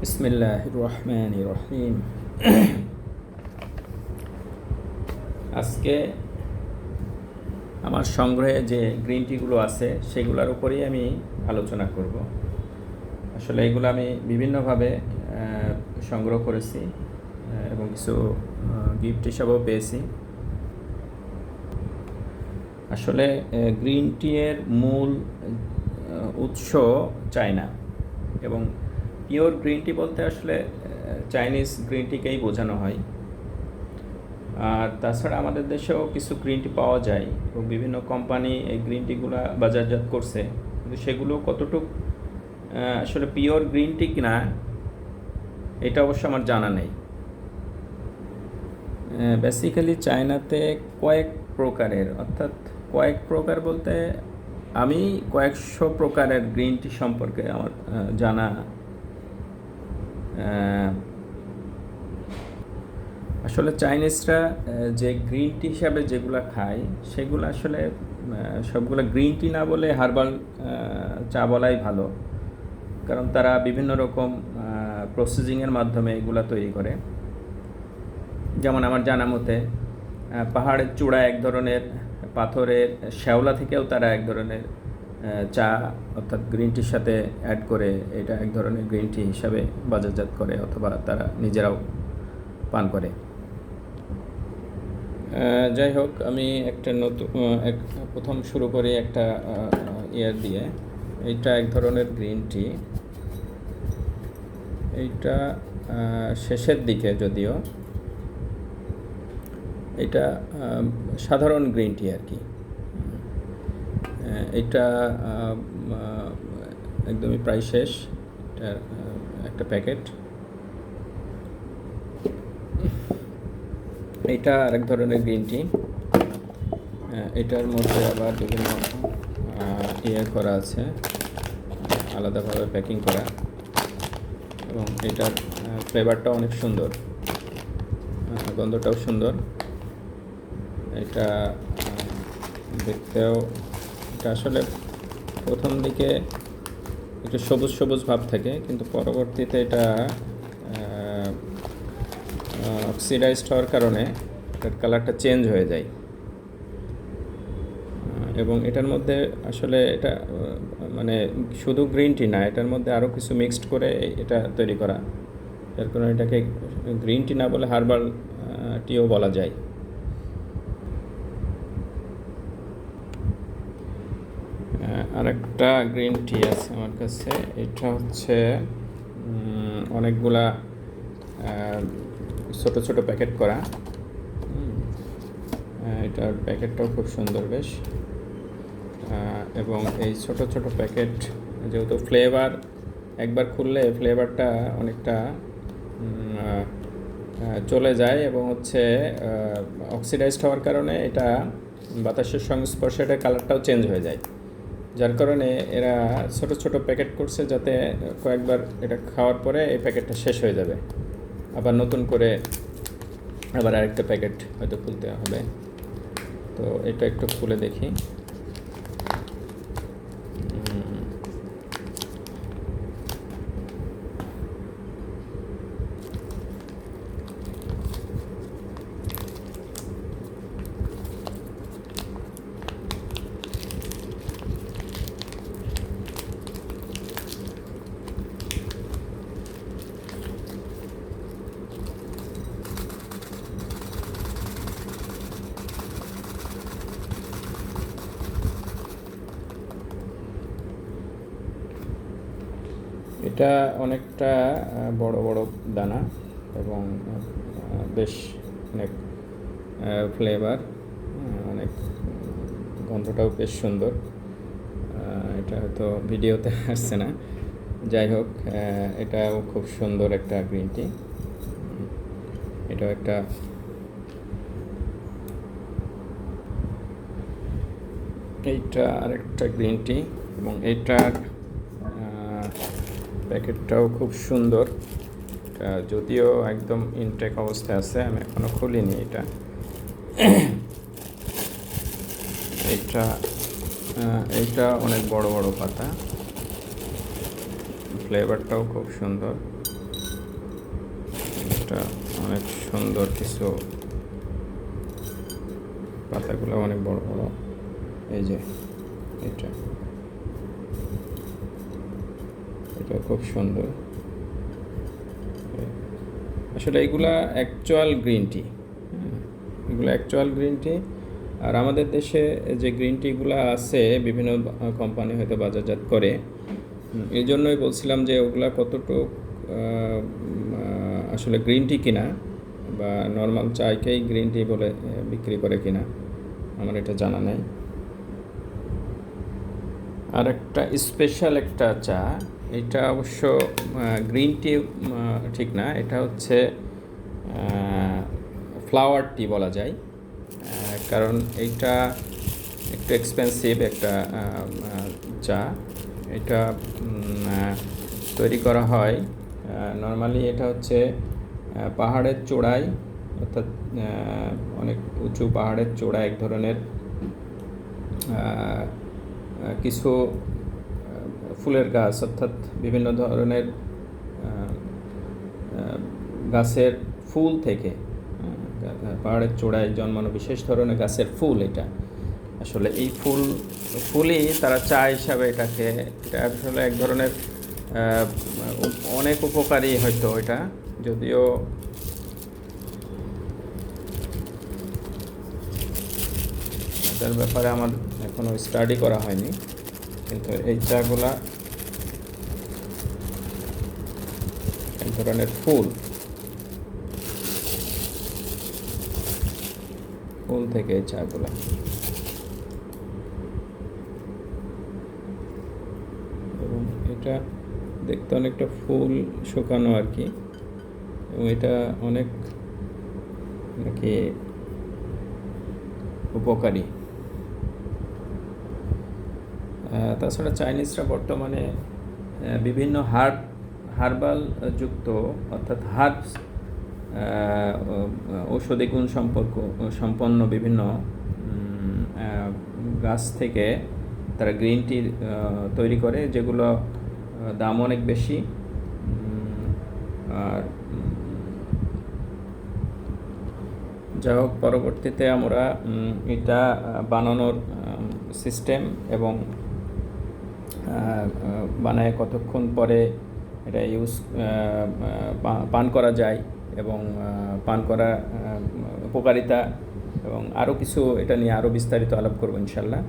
বিসমিল্লাহির রহমানির রহিম। আজকে আমার সংগ্রহে যে গ্রিন টিগুলো আছে সেগুলোর উপরেই আমি আলোচনা করব। আসলে এগুলো আমি বিভিন্নভাবে সংগ্রহ করেছি এবং কিছু গিফট হিসাবেও পেয়েছি। আসলে গ্রিন টি এর মূল উৎস চায়না এবং পিওর গ্রিন টি বলতে আসলে চাইনিজ গ্রিন টিকেই বোঝানো হয়। আর তাছাড়া আমাদের দেশেও কিছু গ্রিন টি পাওয়া যায় এবং বিভিন্ন কোম্পানি এই গ্রিন টিগুলো বাজারজাত করছে, কিন্তু সেগুলো কতটুকু আসলে পিওর গ্রিন টি কিনা এটা অবশ্য আমার জানা নেই। বেসিক্যালি চায়নাতে কয়েক প্রকারের, অর্থাৎ কয়েক প্রকার বলতে আমি কয়েকশো প্রকারের গ্রিন টি সম্পর্কে আমার জানা। আসলে চাইনিজরা যে গ্রিন টি হিসাবে যেগুলো খায় সেগুলো আসলে সবগুলো গ্রিন টি না বলে হার্বাল চা বলাই ভালো, কারণ তারা বিভিন্ন রকম প্রসেসিংয়ের মাধ্যমে এগুলো তৈরি করে। যেমন আমার জানা মতে পাহাড়ের চূড়া এক ধরনের পাথরের শ্যাওলা থেকেও তারা এক ধরনের চা অর্থাৎ গ্রিন টির সাথে অ্যাড করে এটা এক ধরনের গ্রিন টি হিসাবে বাজারজাত করে, অথবা তারা নিজেরাও পান করে। যাই হোক, আমি একটা নতুন প্রথম শুরু করি একটা ইয়ার দিয়ে। এইটা এক ধরনের গ্রিন টি, এইটা শেষের দিকে, যদিও এটা সাধারণ গ্রিন টি আর কি। এটা একদমই প্রায় শেষ, এটা একটা প্যাকেট। এটা আরেক ধরনের গ্রিন টি, এটার মধ্যে আবার বিভিন্ন ইয়ে করা আছে, আলাদাভাবে প্যাকিং করা, এবং এটার ফ্লেভারটাও অনেক সুন্দর, গন্ধটাও সুন্দর। এটা দেখতেও, এটা আসলে প্রথম দিকে একটু সবুজ সবুজ ভাব থাকে, কিন্তু পরবর্তীতে এটা অক্সিডাইজড হওয়ার কারণে এটার কালারটা চেঞ্জ হয়ে যায়। এবং এটার মধ্যে আসলে এটা মানে শুধু গ্রিন টি না, এটার মধ্যে আরও কিছু মিক্সড করে এটা তৈরি করা, যার কারণে এটাকে গ্রিন টি না বলে হার্বাল টিও বলা যায়। আরেকটা গ্রিন টি আছে আমার কাছে, এটা হচ্ছে অনেকগুলা ছোট ছোট প্যাকেট করা। এটার প্যাকেটটাও খুব সুন্দর বেশ, এবং এই ছোট ছোট প্যাকেট যেহেতু ফ্লেভার একবার খুললে ফ্লেভারটা অনেকটা চলে যায়, এবং হচ্ছে অক্সিডাইজড হওয়ার কারণে এটা বাতাসের সংস্পর্শে এটা কালারটাও চেঞ্জ হয়ে যায়, যার কারণে এরা ছোট ছোট প্যাকেট করছে যাতে কয়েকবার এটা খাওয়ার পরে এই প্যাকেটটা শেষ হয়ে যাবে, আবার নতুন করে আবার আরেকটা প্যাকেট হয়তো খুলতে হবে। তো এটা একটু খুলে দেখি। এটা অনেকটা বড় বড় দানা এবং বেশ অনেক ফ্লেভার, অনেক গন্ধটাও বেশ সুন্দর। এটা হয়তো ভিডিওতে আসছে না, যাই হোক এটাও খুব সুন্দর একটা গ্রিন টি। এটাও একটা এইটা আরেকটা গ্রিন টি, এবং এইটার প্যাকেটটাও খুব সুন্দর। যদিও একদম ইনটেক অবস্থায় আছে, আমি এখনও খুলিনি এটা। এইটা অনেক বড় বড় পাতা, ফ্লেভারটাও খুব সুন্দর। এটা অনেক সুন্দর কিছু, পাতাগুলো অনেক বড় বড়। এই যে এটা এটা খুব সুন্দর। আসলে এগুলা অ্যাকচুয়াল গ্রিন টি, এগুলো অ্যাকচুয়াল গ্রিন টি। আর আমাদের দেশে যে গ্রিন টিগুলো আছে বিভিন্ন কোম্পানি হয়তো বাজারজাত করে, এই জন্যই বলছিলাম যে ওগুলা কতটুকু আসলে গ্রিন টি কিনা বা নর্মাল চায়কেই গ্রিন টি বলে বিক্রি করে কিনা আমার এটা জানা নেই। আর একটা স্পেশাল একটা চা, এটা অবশ্য গ্রিন টি ঠিক না, এটা হচ্ছে ফ্লাওয়ার টি বলা যায়, কারণ এইটা একটু এক্সপেন্সিভ একটা চা। এটা তৈরি করা হয় নর্মালি, এটা হচ্ছে পাহাড়ের চূড়ায়, অর্থাৎ অনেক উঁচু পাহাড়ের চূড়ায় এক ধরনের কিছু ফুলের গাছ, অর্থাৎ বিভিন্ন ধরনের গাছের ফুল থেকে, পাহাড়ের চূড়ায় জন্মানো বিশেষ ধরনের গাছের ফুল। এটা আসলে এই ফুলই তারা চা হিসাবে এটাকে, এটা আসলে এক ধরনের অনেক উপকারী হয়তো এটা, যদিও এটার ব্যাপারে আমার এখনও স্টাডি করা হয়নি, কিন্তু এই চাগুলা এক ধরনের ফুল থেকে এই চাগুলা। এবং এটা দেখতে অনেকটা ফুল শুকানো আর কি, এবং এটা অনেক নাকি উপকারী। তাছাড়া চাইনিজরা বর্তমানে বিভিন্ন হার্বাল যুক্ত, অর্থাৎ হার্বস, ঔষধি গুণ সম্পন্ন বিভিন্ন গাছ থেকে তারা গ্রিন টি তৈরি করে, যেগুলো দাম অনেক বেশি। আর যাই হোক, পরবর্তীতে আমরা এটা বানানোর সিস্টেম এবং বানায় কতক্ষণ পরে এটা পান করা যায় এবং পান করা উপকারিতা এবং আরও কিছু, এটা নিয়ে আরও বিস্তারিত আলাপ করবো ইনশাল্লাহ।